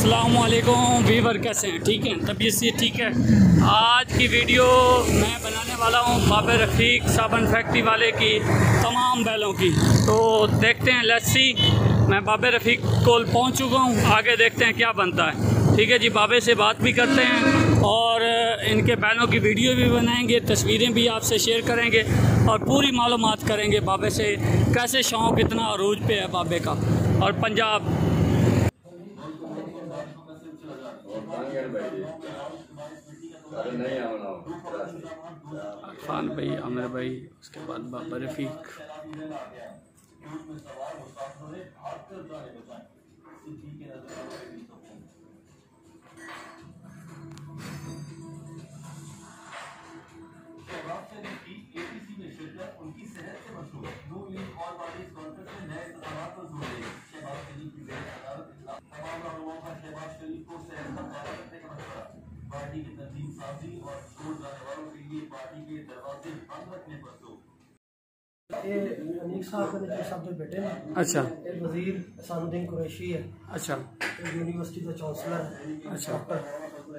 अस्सलामुअलैकुम वीवर, कैसे हैं? ठीक हैं? तबीयत से ठीक है। आज की वीडियो मैं बनाने वाला हूं बाबे रफ़ीक साबन फैक्ट्री वाले की तमाम बैलों की। तो देखते हैं, लेट्स सी। मैं बाबे रफ़ीक कोल पहुंच चुका हूं, आगे देखते हैं क्या बनता है। ठीक है जी, बाबे से बात भी करते हैं और इनके बैलों की वीडियो भी बनाएंगे, तस्वीरें भी आपसे शेयर करेंगे और पूरी मालूमात करेंगे बाबे से, कैसे शौक़ इतना अरूज पे है बाबे का। और पंजाब अरफान भाई, आमिर भाई, उसके बाद बाबा रफ़ीक। पार्टी की तंजीम साजी और छोड़ जाने वालों के लिए पार्टी के दरवाजे बंद रखने पर जोर। ये अनीक साहब ने जो शब्द बेटे ना, अच्छा, ये वजीर सानुद्दीन कुरैशी है। अच्छा, यूनिवर्सिटी का चांसलर है। अच्छा,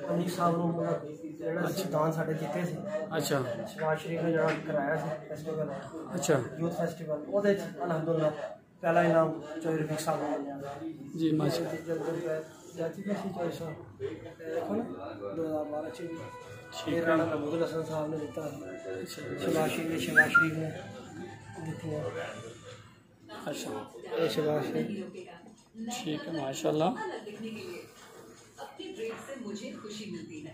अनीक साहब ने सिद्धांत साढ़े जीते से। अच्छा, शबाज शरीफ ने जरा कराया फेस्टिवल, अच्छा, यूथ फेस्टिवल, वो अलहमदुलिल्लाह पहला इनाम चौधरी रफीक साहब ने जी माशाल्लाह। जाती कैसी चॉइस है, देखो ना 2012 ठीक है। महमूद हसन साहब ने दिता है, शबाज शरीफ ने दी है। अच्छा, शबाज शरीफ, ठीक है माशाल्लाह। मुझे खुशी मिलती है,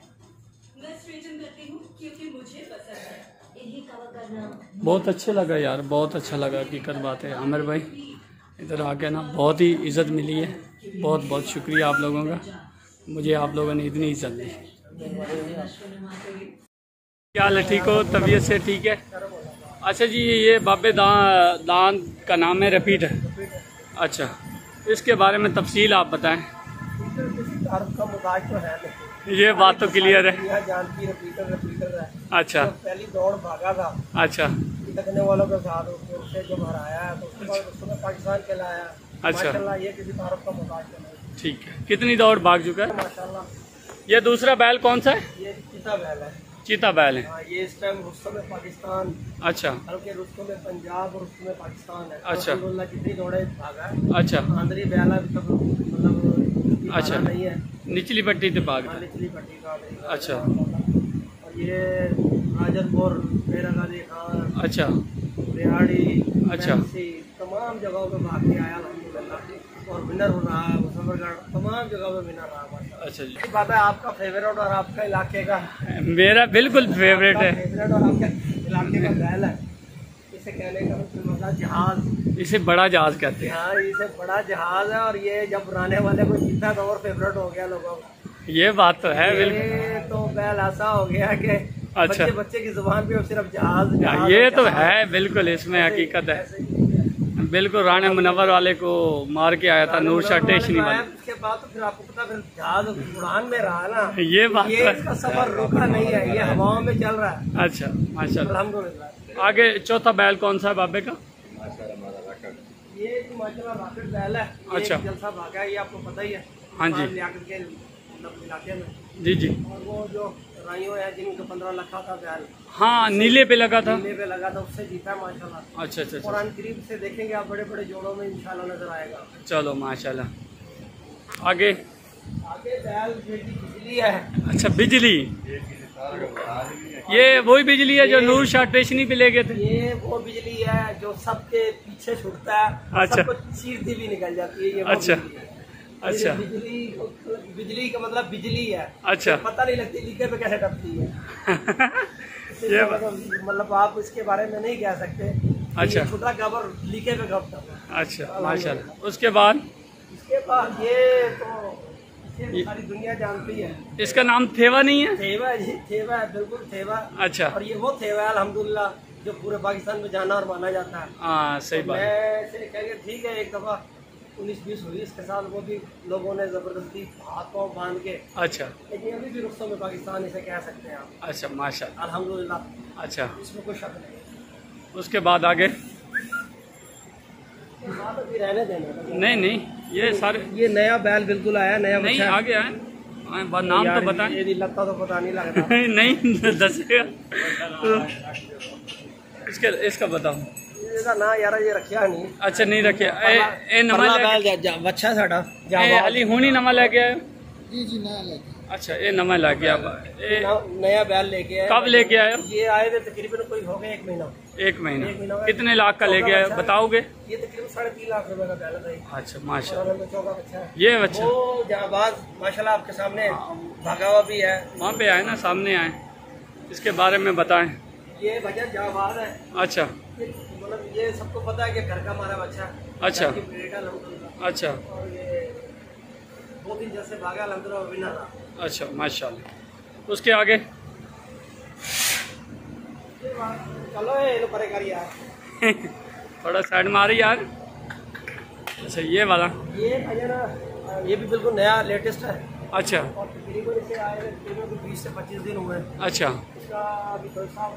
मैं स्ट्रेटन करती हूँ क्योंकि मुझे पसंद है। इन्हीं कवर करना बहुत अच्छा लगा यार, बहुत अच्छा लगा। हकीकत बात है आमिर भाई, इधर आके ना बहुत ही इज़्ज़त मिली है। बहुत बहुत शुक्रिया आप लोगों का, मुझे आप लोगों ने इतनी इज़्ज़त दी। क्या हाल है? ठीक हो? तबीयत से ठीक है? अच्छा जी, ये बाबे दान का नाम है, रिपीट है। अच्छा, इसके बारे में तफसील आप बताएं। का मुताज तो है नहीं, ये बात तो क्लियर है। जानती रिपीटर है। अच्छा, पहली दौड़ भागा था, अच्छा, लगने वालों के साथ उससे जब हराया तो उसके बाद उसने पाकिस्तान के लाया। अच्छा, माशाल्लाह ये किसी तारुफ का मुताज तो नहीं। ठीक है। कितनी दौड़ भाग चुका है माशाल्लाह। ये दूसरा बैल कौन सा है? ये चीता बैल है। चीता बैल है। हाँ, ये इस टाइम रुस्तम में पाकिस्तान, अच्छा, बल्कि रुस्तम में पंजाब और रुस्तम में पाकिस्तान है। अच्छा, अल्हम्दुलिल्लाह कितनी दौड़े भागा है। अच्छा, आंध्री बैल अभी तक मतलब अच्छा, नहीं है, निचली पट्टी से भाग। निचली पट्टी का। अच्छा, और ये राजनपुर, बेरागाली खान, अच्छा, रिहाड़ी, अच्छा, तमाम जगहों पे भाग के आया अल्हम्दुलिल्लाह, और विनर हो रहा है मुजफ्फरगढ़, तमाम जगहों पे विनर रहा। अच्छा जी, बात है आपका फेवरेट और आपका इलाके का? मेरा बिल्कुल फेवरेट है। फेवरेट और आपके इलाके का बैल है। इसे कहने का मतलब जहाज, इसे बड़ा जहाज कहते हैं। हाँ, इसे बड़ा जहाज है। और ये जब बनाने वाले को जीता तो और फेवरेट हो गया लोगों का। ये बात तो है बिल्कुल। ये तो बैल ऐसा हो गया कि अच्छा, बच्चे की जुबान पे अब सिर्फ जहाज, ये तो है बिल्कुल, इसमें हकीकत है बिल्कुल। राणे मुनव्वर वाले को मार के आया था नूर शाह टेशनी वाले। उसके बाद तो फिर आपको पता, फिर जहाज उड़ान में रहा ना। ये बात ये तो इसका सफर रुका नहीं है, ये हवाओं में चल रहा है। अच्छा, माशाल्लाह। अल्हम्दुलिल्लाह। आगे चौथा बैल कौन सा है बाबे का? ये जो माशाल्लाह रॉकेट बैल है। अच्छा, जलसा भागा है, ये आपको पता ही है। हाँ जी, के इलाके में। जी जी। और वो जो राइयों है जिनको 15 लाख का बैल, हाँ, नीले पे लगा था। नीले पे लगा था, उससे जीता माशाल्लाह। अच्छा, अच्छा, अच्छा। कुरान करीम से देखेंगे आप, बड़े बड़े जोड़ों में इंशाल्लाह नजर आएगा। चलो माशाल्लाह। आगे बैल बेटी बिजली है। अच्छा, बिजली, ये वही बिजली है जो नूर शाह स्टेशनी पे ले गए थे? ये वो बिजली है जो सबके पीछे छुटता है, अच्छा, सबको चीरती भी निकल जाती है। ये वो अच्छा, बिजली है। अच्छा, बिजली का मतलब बिजली है। अच्छा, पता नहीं लगती लीके पे कैसे टपती है। ये मतलब आप इसके बारे में नहीं कह सकते। अच्छा, छोटा कबर लीके पे कब टपता है। अच्छा, माशाल्लाह। उसके बाद ये तो सारी दुनिया जानती है। इसका नाम थेवा नहीं है? थेवा जी, थेवा है, बिल्कुल थेवा। अच्छा, और ये वो थेवा है अल्हम्दुलिल्लाह जो पूरे पाकिस्तान में जाना और माना जाता है। हाँ, सही बात है। मैं कह ठीक है, एक दफा 19-20 हुई इसके साथ, वो भी लोगों ने जबरदस्ती हाथ पाँव बांध के। अच्छा, लेकिन अभी भी रुस्तम में पाकिस्तान इसे कह सकते हैं आप। अच्छा, माशाल्लाह, अल्हम्दुलिल्लाह। अच्छा, इसमें कोई शक नहीं। उसके बाद आगे बात अभी रहने देना। नहीं नहीं, ये सारे ये नया बैल बिल्कुल आया, नया नहीं बच्चा आगे आए नाम तो बताएं। ये लगता तो पता नहीं लगता। नहीं दसेगा इसका बताओ। इसका ना यार ये रखिया नहीं। अच्छा नहीं रखिया। ए नवा बच्चा साडा अली हुणी नवा लेके आए? जी नया लेके। अच्छा ये नवा लेके आया। नया बैल लेके आए। कब लेके आए? ये आए थे तकरीबन कोई हो गया 1 महीना। 1 महीना। कितने लाख का लेके आए बताओगे? ये तकरीबन 3.5 लाख रुपए का बैल है। अच्छा माशाल्लाह। बच्चा ये बच्चा जहाबाज माशाल्लाह आपके सामने भागा हुआ भी है। वहाँ पे आए ना, सामने आए, इसके बारे में बताएं। ये भैया जहाबाज है। अच्छा मतलब ये सबको पता है कि घर का हमारा बच्चा। अच्छा अच्छा। और ये 2 दिन जैसे भागा अलहमदुलिल्लाह विनर रहा। अच्छा माशाल्लाह। उसके आगे चलो ये तो परे कर यार। थोड़ा साइड मारी यार। अच्छा ये वाला ये भी बिल्कुल नया लेटेस्ट है। अच्छा और तकरीबन इसे आए 20 से 25 दिन हुए। अच्छा इसका अभी कोई साहब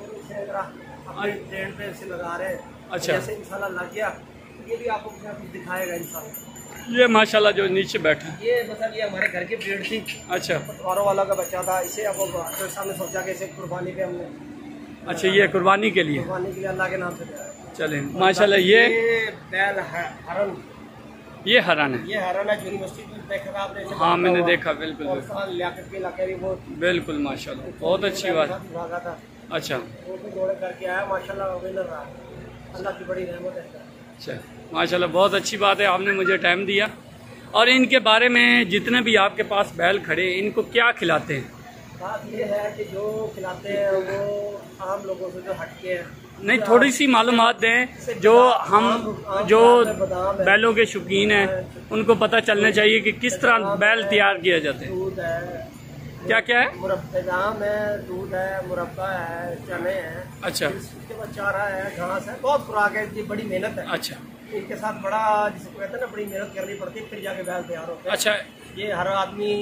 अपने ट्रेंड पे इसे लगा रहे हैं। अच्छा जैसे इंशाल्लाह लग गया ये भी आपको कुछ दिखाएगा इंशाल्लाह। ये माशाल्लाह जो नीचे बैठा है ये मतलब ये हमारे घर की ब्रीड थी। अच्छा पटवारों वाला का बच्चा था। इसे अब सामने सोचा कि इसे कुर्बानी पे हमने। अच्छा ये कुर्बानी के लिए? कुर्बानी के लिए अल्लाह के नाम से चले माशाल्लाह। ये बैल हरन, ये हरन है। ये हरन है। यूनिवर्सिटी में देखा आपने? हाँ मैंने देखा। बिल्कुल लियाकत के इलाके भी बिल्कुल माशाल्लाह। बहुत अच्छी बात। अच्छा वो भी दौड़े करके आया माशाल्लाह विनर रहा। अल्लाह की बड़ी रहमत है। अच्छा माशाल्लाह बहुत अच्छी बात है, आपने मुझे टाइम दिया। और इनके बारे में जितने भी आपके पास बैल खड़े इनको क्या खिलाते हैं? बात ये है कि जो खिलाते हैं वो आम लोगों से जो हटके हैं। नहीं थोड़ी सी मालूमात दें जो हम जो बैलों के शौकीन हैं उनको पता चलना चाहिए कि किस तरह बैल तैयार किया जाता है। दूध है, क्या क्या है? बादाम है, दूध है, मुरब्बा है, चने हैं। अच्छा इसके बाद चारा है, घास है, बहुत खुराक है। ये बड़ी मेहनत है। अच्छा इनके साथ बड़ा जिसको कहते हैं ना बड़ी मेहनत करनी पड़ती है फिर जाके बैल तैयार होते हैं। अच्छा ये हर आदमी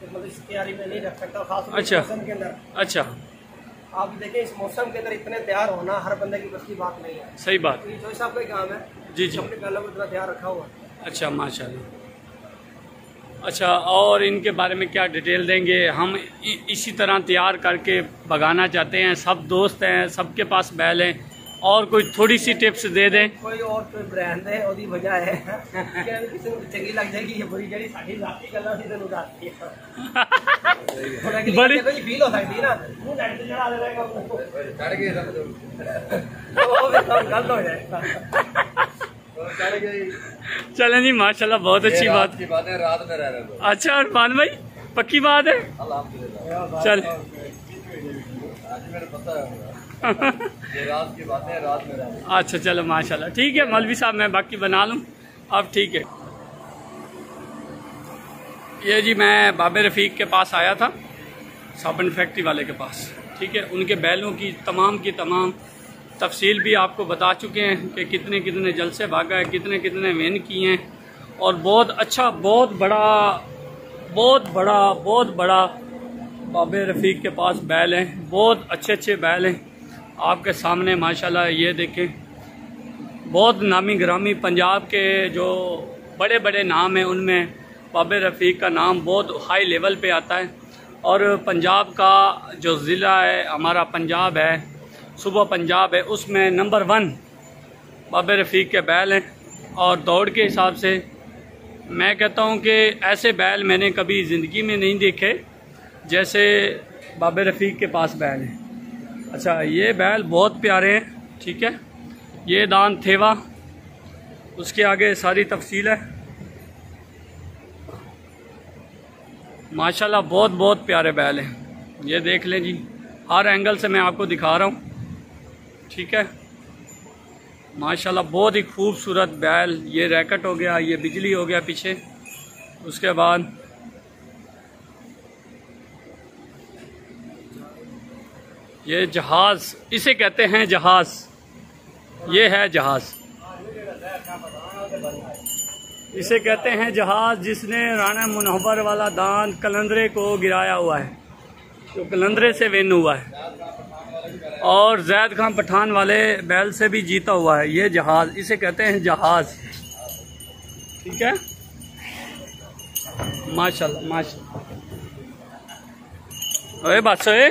मतलब इस तैयारी में नहीं रख सकता, खास अच्छा मौसम के अंदर। अच्छा आप देखें इस मौसम के अंदर इतने तैयार होना हर बंदे की बस की बात नहीं है। सही बात। ये जो साहब का काम है जी जी। अपने बैलों को इतना तैयार रखा हुआ। अच्छा माशाल्लाह। अच्छा और इनके बारे में क्या डिटेल देंगे? हम इसी तरह तैयार करके भगाना चाहते हैं, सब दोस्त हैं, सबके पास बैल हैं, और कोई थोड़ी सी टिप्स दे दें। कोई और कोई ब्रांड है और वजह है कि किसी को चंगी लग जाएगी ये बुरी जड़ी साड़ी जाती गल्ला सी तेन उदासी है बड़ी कोई फील हो सकती है ना मुंह लड़ के चढ़ा देगा चढ़ के वो भी गलत हो जाएगा। चलें जी माशाल्लाह बहुत अच्छी बात है। रात में रह रहे हो। अच्छा अरफान भाई पक्की बात है? चल ये रात की बात है, रात में रह रहे। अच्छा चलो माशाल्लाह ठीक है मौलवी साहब, मैं बाकी बना लूँ अब। ठीक है ये जी मैं बाबे रफ़ीक के पास आया था, साबुन फैक्ट्री वाले के पास। ठीक है उनके बैलों की तमाम तफसील भी आपको बता चुके हैं कि कितने कितने जलसे भागा है, कितने कितने वेन किए हैं। और बहुत अच्छा बहुत बड़ा बाबे रफ़ीक के पास बैल हैं, बहुत अच्छे बैल हैं आपके सामने माशाल्लाह। ये देखें बहुत नामी ग्रामी पंजाब के जो बड़े बड़े नाम हैं उनमें बाबे रफ़ीक का नाम बहुत हाई लेवल पे आता है। और पंजाब का जो ज़िला है हमारा पंजाब है, सूबा पंजाब है, उसमें नंबर 1 बाबे रफ़ीक के बैल हैं। और दौड़ के हिसाब से मैं कहता हूँ कि ऐसे बैल मैंने कभी ज़िंदगी में नहीं देखे जैसे बाबे रफ़ीक के पास बैल हैं। अच्छा ये बैल बहुत प्यारे हैं। ठीक है ये दान थेवा, उसके आगे सारी तफसील है माशाल्लाह। बहुत प्यारे बैल हैं, ये देख लें जी, हर एंगल से मैं आपको दिखा रहा हूँ। ठीक है माशाल्लाह बहुत ही खूबसूरत बैल। ये रैकेट हो गया, ये बिजली हो गया पीछे। उसके बाद ये जहाज़, इसे कहते हैं जहाज़, ये है जहाज़, इसे कहते हैं जहाज़ जिसने राणा मुनव्वर वाला दान कलंदरे को गिराया हुआ है, जो कलंदरे से विन हुआ है, और जैद खान पठान वाले बैल से भी जीता हुआ है। ये जहाज़, इसे कहते हैं जहाज़। ठीक है माशाल्लाह माशाल्लाह। ओए बस ओए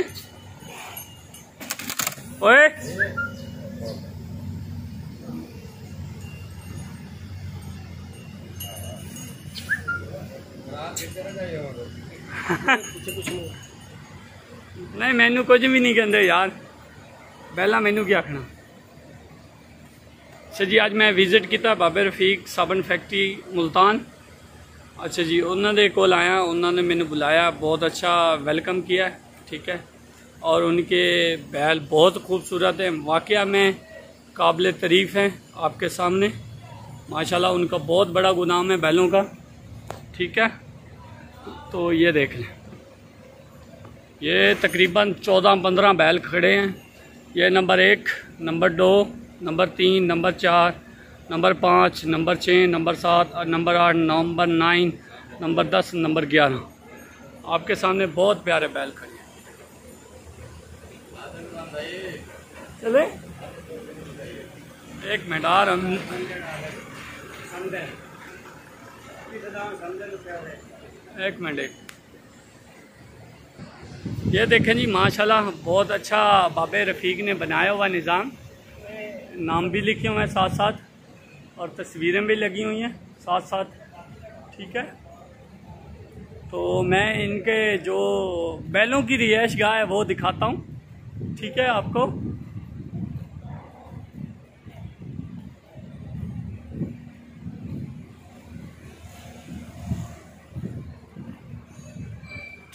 ओए नहीं मैनू कुछ भी नहीं कहते यार, पहला मैनू क्या आखना। अच्छा जी, आज मैं विजिट किया बाबे रफीक साबन फैक्ट्री मुल्तान। अच्छा जी, उन्होंने कोल आया, उन्होंने मैंने बुलाया, बहुत अच्छा वेलकम किया, ठीक है। और उनके बैल बहुत खूबसूरत हैं, वाकया में काबिल तारीफ़ हैं आपके सामने माशाल्लाह। उनका बहुत बड़ा गुदाम है बैलों का, ठीक है। तो ये देख लें, ये तकरीबन 14-15 बैल खड़े हैं। ये number 1, number 2, number 3, number 4, number 5, number 6, number 7, number 8, number 9, number 10, number 11 आपके सामने बहुत प्यारे बैल खड़े हैं। चले एक मिनट आ रहा हूँ। एक मिनट ये देखें जी, माशाल्लाह बहुत अच्छा बाबे रफ़ीक ने बनाया हुआ निज़ाम। नाम भी लिखे हुए हैं साथ साथ और तस्वीरें भी लगी हुई हैं साथ साथ, ठीक है। तो मैं इनके जो बैलों की रिहाइश गाह है वो दिखाता हूँ, ठीक है आपको।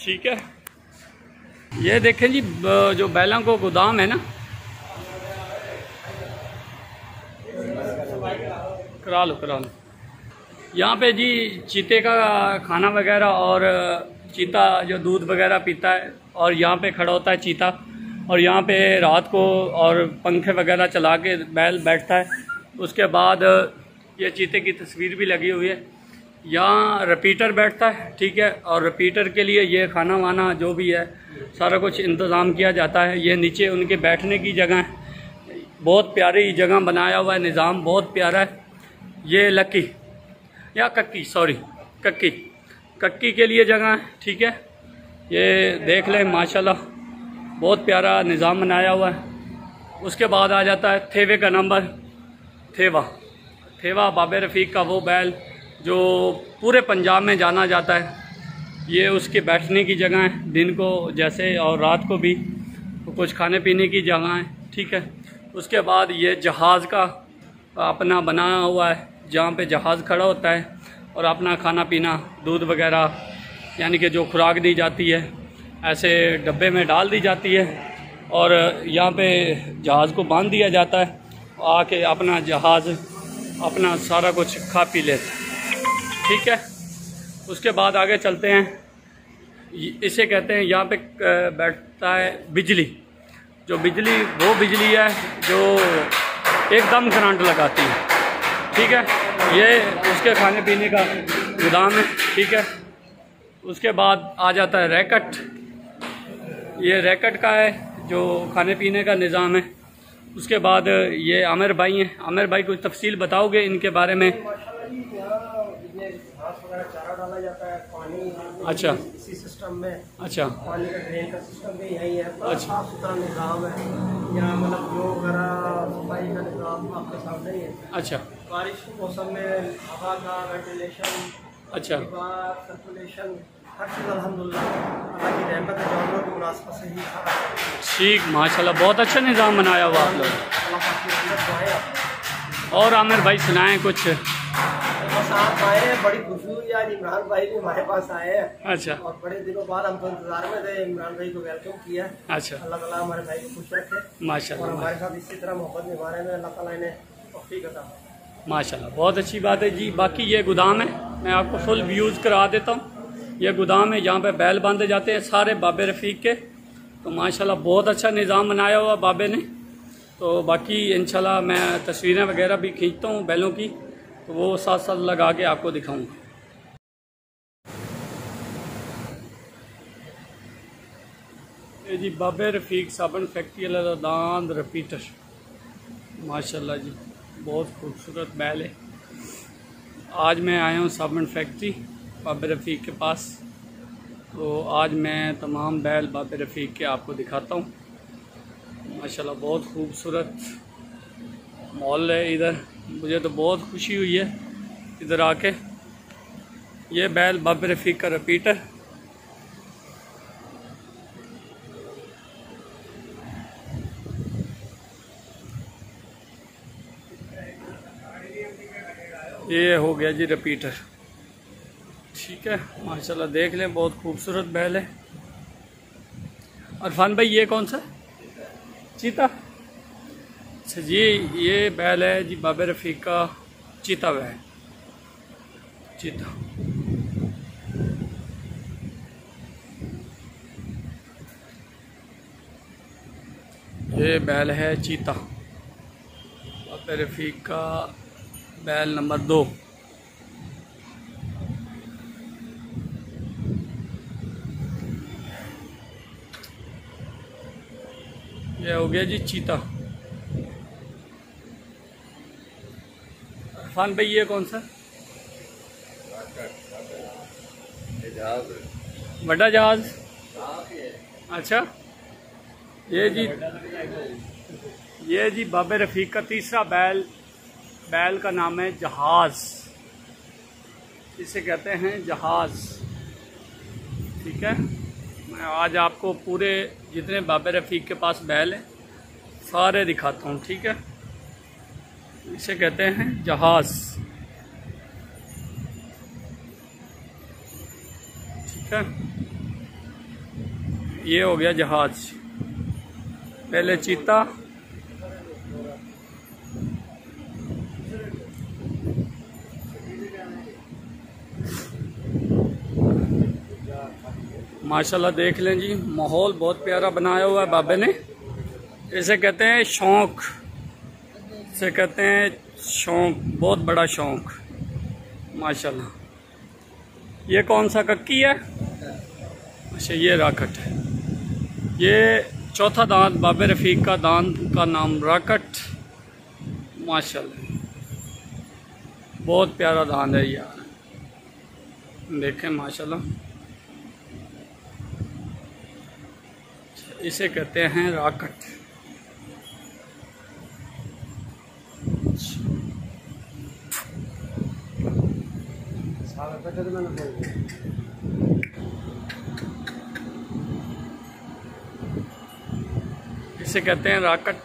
ठीक है, ये देखें जी, जो बैलों को गोदाम है ना, करा लो यहाँ पे जी चीते का खाना वगैरह, और चीता जो दूध वगैरह पीता है, और यहाँ पे खड़ा होता है चीता, और यहाँ पे रात को और पंखे वगैरह चला के बैल बैठता है। उसके बाद ये चीते की तस्वीर भी लगी हुई है। यहाँ रिपीटर बैठता है, ठीक है, और रिपीटर के लिए ये खाना वाना जो भी है सारा कुछ इंतज़ाम किया जाता है। ये नीचे उनके बैठने की जगह है, बहुत प्यारी जगह बनाया हुआ है, निज़ाम बहुत प्यारा है। ये लक्की या कक्की, सॉरी कक्की के लिए जगह है, ठीक है। ये देख लें माशाल्लाह बहुत प्यारा निज़ाम बनाया हुआ है। उसके बाद आ जाता है थेवे का नंबर, थेवा बाबे रफ़ीक का वो बैल जो पूरे पंजाब में जाना जाता है। ये उसके बैठने की जगह है, दिन को जैसे और रात को भी, कुछ खाने पीने की जगह है, ठीक है। उसके बाद ये जहाज़ का अपना बना हुआ है, जहाँ पे जहाज़ खड़ा होता है और अपना खाना पीना दूध वगैरह यानी कि जो खुराक दी जाती है ऐसे डब्बे में डाल दी जाती है, और यहाँ पे जहाज़ को बांध दिया जाता है। आके अपना जहाज़ अपना सारा कुछ खा पी लेते हैं, ठीक है। उसके बाद आगे चलते हैं, इसे कहते हैं यहाँ पे बैठता है बिजली। जो बिजली वो बिजली है जो एकदम करंट लगाती है, ठीक है। ये उसके खाने पीने का गोदाम है, ठीक है। उसके बाद आ जाता है रैकेट, ये रैकेट का है जो खाने पीने का निज़ाम है। उसके बाद ये आमिर भाई हैं, आमिर भाई कुछ तफसील बताओगे इनके बारे में? चारा डाला जाता है, पानी अच्छा इसी सिस्टम में, अच्छा पानी का ड्रेन का सिस्टम भी यही है, अच्छा साफ सुथरा निज़ाम है यहाँ, मतलब जो वगैरह सफाई का निज़ाम आपके सामने ही है। अच्छा, बारिश के मौसम में हवा का वेंटिलेशन, अच्छा सर्कुलेशन, हर चीज़ अल्हम्दुलिल्लाह अल्लाह की रहमत है, जानवरों की मुनासिबत से ही ठीक, माशाल्लाह बहुत अच्छा निज़ाम बनाया हुआ आप लोग। अल्लाह पाक की रहमत दुआएं आपको। और आमिर भाई सुनाएं कुछ। बस आप आए हैं, बड़ी खुशी हुई आज इमरान भाई भी हमारे पास आए हैं। अच्छा, और बड़े दिनों बाद हम तो इंतजार में थे, इमरान भाई को वेलकम किया। अच्छा, अल्लाह ताला हमारे भाई को खुश रखे और माशाल्लाह हमारे साथ इसी तरह मोहब्बत निभाने में अल्लाह ताला इन्हें तौफीक अता। माशाल्लाह बहुत अच्छी बात है जी। बाकी ये गोदाम है, मैं आपको फुल व्यूज़ करा देता हूँ। ये गोदाम है, यहाँ पे बैल बांधे जाते हैं सारे बाबे रफ़ीक के। तो माशाल्लाह बहुत अच्छा निज़ाम बनाया हुआ बाबे ने। तो बाकी इंशाल्लाह मैं तस्वीरें वगैरह भी खींचता हूँ बैलों की, तो वो साथ साथ लगा के आपको दिखाऊँगा। ये जी बाबे रफ़ीक साबन फैक्ट्री दांद रिपीटर, माशाल्लाह जी बहुत खूबसूरत बैल है। आज मैं आया हूँ साबन फैक्ट्री बाबे रफ़ीक के पास। तो आज मैं तमाम बैल बाबे रफ़ीक के आपको दिखाता हूँ। माशाल्लाह बहुत खूबसूरत मॉल है इधर। मुझे तो बहुत खुशी हुई है इधर आके। ये बैल बाबे रफ़ीक का रिपीटर। ये हो गया जी रिपीटर। ठीक है, माशाल्लाह देख लें, बहुत खूबसूरत बैल है। अरफान भाई ये कौन सा चीता? अच्छा जी, ये बैल है जी बाबे रफ़ीक का चीता बैल। चीता ये बैल है चीता, बाबे रफ़ीक का बैल नंबर 2। ये हो गया जी चीता। अरफान भाई ये कौन सा? बड़ा जहाज। अच्छा, ये जी बाबे रफ़ीक का तीसरा बैल। बैल का नाम है जहाज़, इसे कहते हैं जहाज़। ठीक है, मैं आज आपको पूरे जितने बाबे रफ़ीक के पास बैल हैं सारे दिखाता हूँ। ठीक है, इसे कहते हैं जहाज़। ठीक है, ये हो गया जहाज़। पहले चीता, माशाल्लाह देख लें जी, माहौल बहुत प्यारा बनाया हुआ है बाबे ने। इसे कहते हैं शौक, इसे कहते हैं शौक, बहुत बड़ा शौक माशाल्लाह। ये कौन सा कक्की है? अच्छा, ये राकट है। ये चौथा दांत बाबे रफ़ीक का दांत का नाम राकट। माशाल्लाह बहुत प्यारा दांत है यार, देखें माशाल्लाह। इसे कहते हैं राकट। इसे कहते हैं राकट।